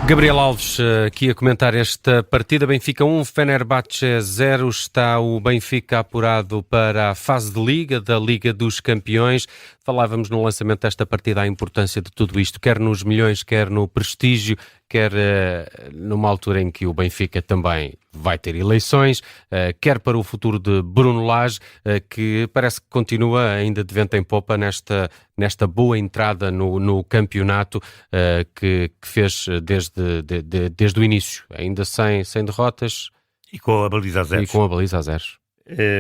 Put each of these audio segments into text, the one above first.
Gabriel Alves, aqui a comentar esta partida. Benfica 1, Fenerbahçe 0. Está o Benfica apurado para a fase de Liga, da Liga dos Campeões. Falávamos no lançamento desta partida a importância de tudo isto, quer nos milhões, quer no prestígio, quer numa altura em que o Benfica também vai ter eleições, quer para o futuro de Bruno Lage, que parece que continua ainda de vento em popa nesta boa entrada no campeonato que fez desde o início, ainda sem derrotas. E com a baliza a zeros. E com a baliza a zeros.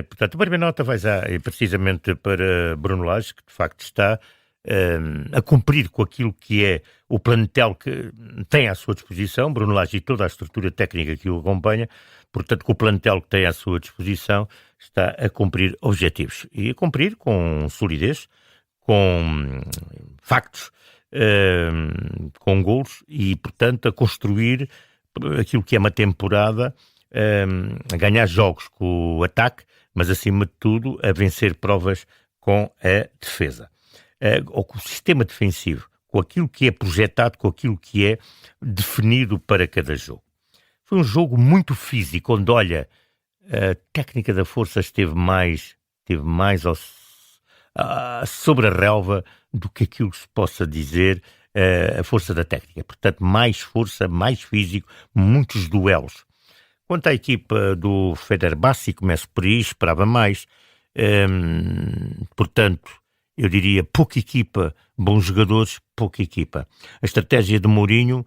Portanto, a primeira nota vai já precisamente para Bruno Lage, que de facto está a cumprir com aquilo que é o plantel que tem à sua disposição, Bruno Lage e toda a estrutura técnica que o acompanha, portanto, com o plantel que tem à sua disposição, está a cumprir objetivos. E a cumprir com solidez, com factos, com golos e, portanto, a construir aquilo que é uma temporada, a ganhar jogos com o ataque, mas, acima de tudo, a vencer provas com a defesa. Ou com o sistema defensivo, com aquilo que é projetado, com aquilo que é definido para cada jogo. Foi um jogo muito físico, onde, olha, a técnica da força esteve mais sobre a relva do que aquilo que se possa dizer a força da técnica. Portanto, mais força, mais físico, muitos duelos. Quanto à equipa do Fenerbahçe, começo por aí, esperava mais. Portanto, eu diria pouca equipa, bons jogadores, pouca equipa. A estratégia de Mourinho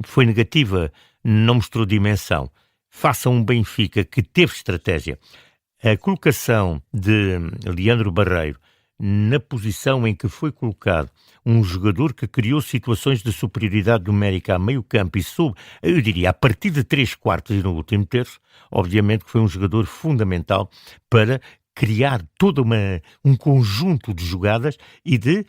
foi negativa, não mostrou dimensão. Faça um Benfica que teve estratégia. A colocação de Leandro Barreiro na posição em que foi colocado um jogador que criou situações de superioridade numérica a meio campo e eu diria, a partir de 3/4 e no último terço, obviamente que foi um jogador fundamental para criar todo um conjunto de jogadas e de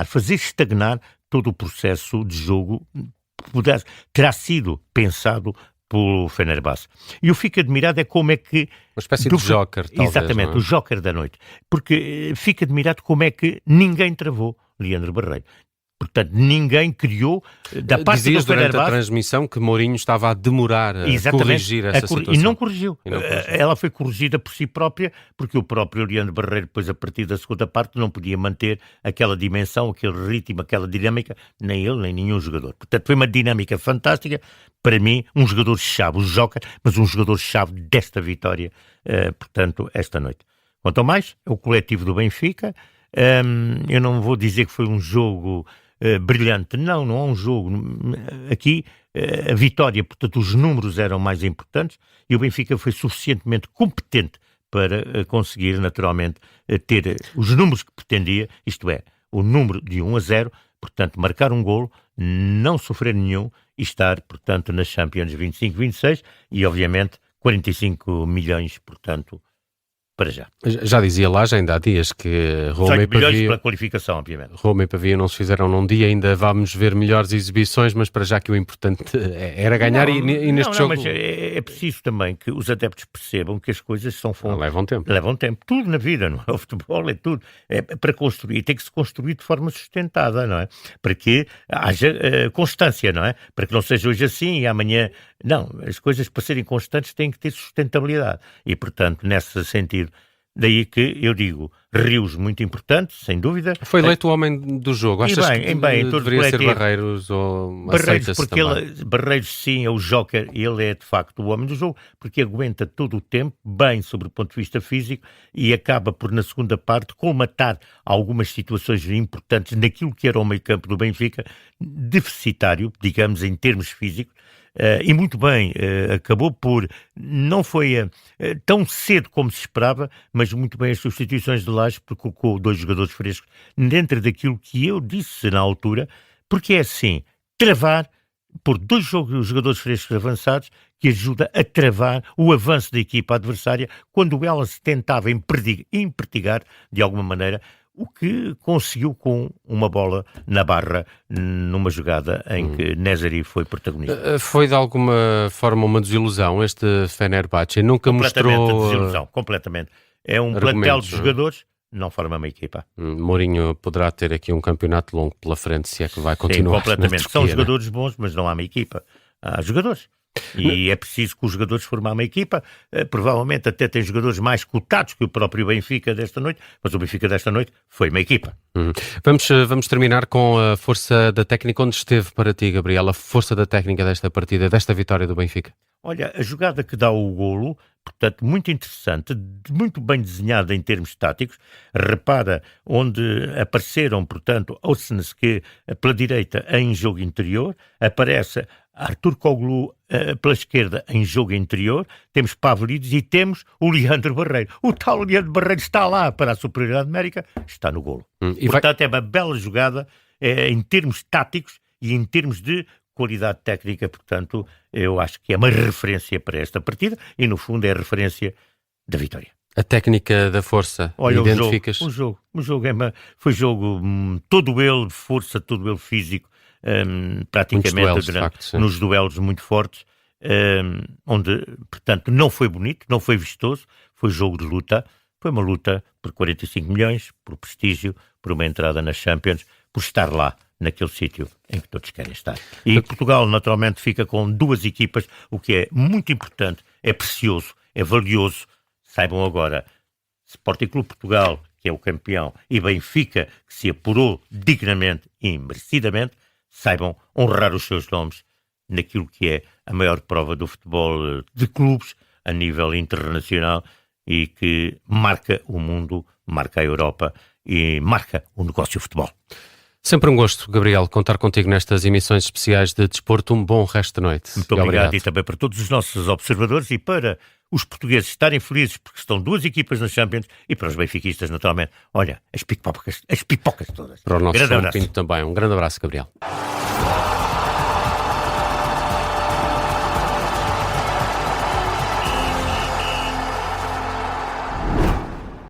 fazer estagnar todo o processo de jogo que terá sido pensado pelo Fenerbahçe. E eu fico admirado como é que... Uma espécie de joker, talvez. Exatamente, o joker da noite. Porque fico admirado como é que ninguém travou Leandro Barreiro. Portanto, ninguém criou da parte Dizias do Fenerbahçe... durante a transmissão que Mourinho estava a demorar a corrigir essa situação. E não corrigiu. Ela foi corrigida por si própria, porque o próprio Leandro Barreiro, depois a partir da segunda parte, não podia manter aquela dimensão, aquele ritmo, aquela dinâmica, nem ele, nem nenhum jogador. Portanto, foi uma dinâmica fantástica. Para mim, um jogador-chave, o joker, mas um jogador-chave desta vitória, portanto, esta noite. Quanto ao mais, é o coletivo do Benfica. Eu não vou dizer que foi um jogo brilhante. Não é um jogo. Aqui, a vitória, portanto, os números eram mais importantes e o Benfica foi suficientemente competente para conseguir, naturalmente, ter os números que pretendia, isto é, o número de 1-0, portanto, marcar um golo, não sofrer nenhum e estar, portanto, nas Champions 25-26 e, obviamente, 45 milhões, portanto, para já. Já dizia lá, já ainda há dias, que Roma e Pavia... pela qualificação, obviamente. Roma e Pavia não se fizeram num dia, ainda vamos ver melhores exibições, mas para já que o importante era ganhar e neste jogo... Mas é preciso também que os adeptos percebam que as coisas são... Levam tempo. Levam tempo. Tudo na vida, não é? O futebol é tudo. É para construir. Tem que se construir de forma sustentada, não é? Para que haja constância, não é? Para que não seja hoje assim e amanhã... Não, as coisas para serem constantes têm que ter sustentabilidade. E, portanto, nesse sentido, daí que eu digo, Rios muito importante, sem dúvida. Foi eleito o homem do jogo. Achas que deveria ser Barreiros ou aceita-se porque também? Barreiros sim, é o joker, ele é de facto o homem do jogo, porque aguenta todo o tempo, bem sobre o ponto de vista físico, e acaba por, na segunda parte, colmatar algumas situações importantes naquilo que era o meio campo do Benfica, deficitário, digamos, em termos físicos. E muito bem, acabou por, não foi tão cedo como se esperava, mas muito bem as substituições de Lage, porque colocou 2 jogadores frescos dentro daquilo que eu disse na altura, porque é assim, travar, por 2 jogadores frescos avançados, que ajuda a travar o avanço da equipa adversária quando ela se tentava empertigar de alguma maneira, o que conseguiu com uma bola na barra numa jogada em que Nezeri foi protagonista. Foi de alguma forma uma desilusão este Fenerbahçe? Nunca mostrou... Desilusão, completamente. É um plantel de jogadores, não forma uma equipa. Mourinho poderá ter aqui um campeonato longo pela frente, se é que vai continuar. Sim, completamente. Turquia, são jogadores bons, mas não há uma equipa. Há jogadores. E é preciso que os jogadores formem uma equipa. Provavelmente até tem jogadores mais cotados que o próprio Benfica desta noite, mas o Benfica desta noite foi uma equipa. Vamos terminar com a força da técnica. Onde esteve para ti, Gabriel, a força da técnica desta partida, desta vitória do Benfica? Olha, a jogada que dá o golo, portanto, muito interessante, muito bem desenhada em termos táticos. Repara onde apareceram, portanto, Ossenski pela direita em jogo interior, aparece Arturkoglu pela esquerda em jogo interior, temos Pavlidis e temos o Leandro Barreiro. O tal Leandro Barreiro está lá para a superioridade numérica, está no golo. Portanto, é uma bela jogada em termos táticos e em termos de qualidade técnica. Portanto, eu acho que é uma referência para esta partida e, no fundo, é a referência da vitória. A técnica da força, olha, identificas? O jogo foi jogo todo ele força, todo ele físico, praticamente duelos, facto, nos duelos muito fortes, onde, portanto, não foi bonito, não foi vistoso, foi jogo de luta, foi uma luta por 45 milhões, por prestígio, por uma entrada na Champions, por estar lá, naquele sítio em que todos querem estar. E Portugal, naturalmente, fica com duas equipas, o que é muito importante, é precioso, é valioso. Saibam agora, Sporting Clube Portugal, que é o campeão, e Benfica, que se apurou dignamente e merecidamente, saibam honrar os seus nomes naquilo que é a maior prova do futebol de clubes a nível internacional e que marca o mundo, marca a Europa e marca o negócio de futebol. Sempre um gosto, Gabriel, contar contigo nestas emissões especiais de desporto. Um bom resto de noite. Muito obrigado. E também para todos os nossos observadores e para os portugueses estarem felizes porque estão duas equipas nas Champions e para os benfiquistas, naturalmente. Olha, as pipocas todas. Para o nosso João Pinto também. Um grande abraço, Gabriel.